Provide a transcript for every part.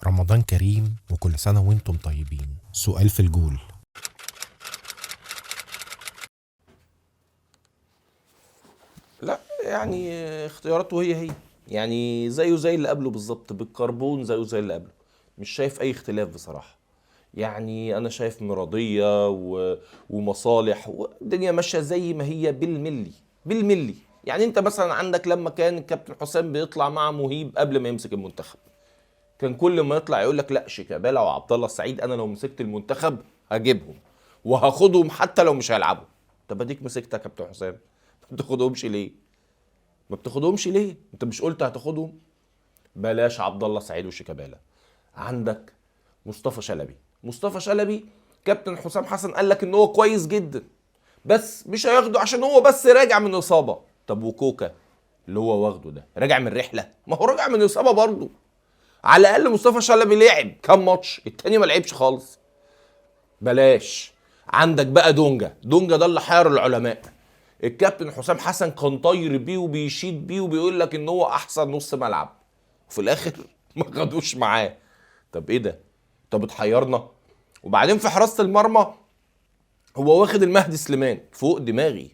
رمضان كريم وكل سنة وانتم طيبين. سؤال في الجول. لا يعني اختياراته هي يعني زيه زي اللي قبله بالظبط، بالكربون زيه زي اللي قبله. مش شايف اي اختلاف بصراحة. يعني انا شايف مرضية ومصالح والدنيا ماشية زي ما هي بالملي بالملي. يعني انت مثلا عندك لما كان الكابتن حسام بيطلع مع مهيب قبل ما يمسك المنتخب، كان كل ما يطلع يقول لك لا شيكابالا وعبد الله السعيد انا لو مسكت المنتخب هجيبهم وهاخدهم حتى لو مش هيلعبوا. طب اديك مسكت يا كابتن حسام، ما بتاخدهمش ليه؟ ما بتاخدهمش ليه؟ انت مش قلت هتاخدهم؟ بلاش عبد الله السعيد وشيكابالا. عندك مصطفى شلبي. مصطفى شلبي كابتن حسام حسن قال لك ان هو كويس جدا، بس مش هياخده عشان هو بس راجع من اصابه. طب وكوكا اللي هو واخده ده راجع من رحله؟ ما هو راجع من اصابه برضه. على الاقل مصطفى شلبي لعب كام ماتش، التاني ما لعبش خالص. بلاش. عندك بقى دونجا. دونجا ده اللي حير العلماء. الكابتن حسام حسن كان طاير بيه وبيشيد بيه وبيقول لك ان هو احسن نص ملعب، وفي الاخر ما خدوش معاه. طب ايه ده؟ طب بتحيرنا. وبعدين في حراسه المرمى هو واخد المهدي سليمان فوق دماغي،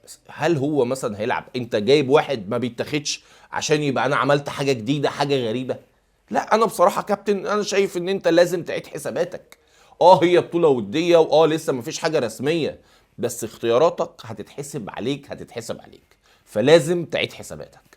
بس هل هو مثلا هيلعب؟ انت جايب واحد ما بيتاخدش عشان يبقى انا عملت حاجه جديده حاجه غريبه؟ لا انا بصراحه كابتن انا شايف ان انت لازم تعيد حساباتك. هي بطوله وديه لسه ما فيش حاجه رسميه، بس اختياراتك هتتحسب عليك هتتحسب عليك، فلازم تعيد حساباتك.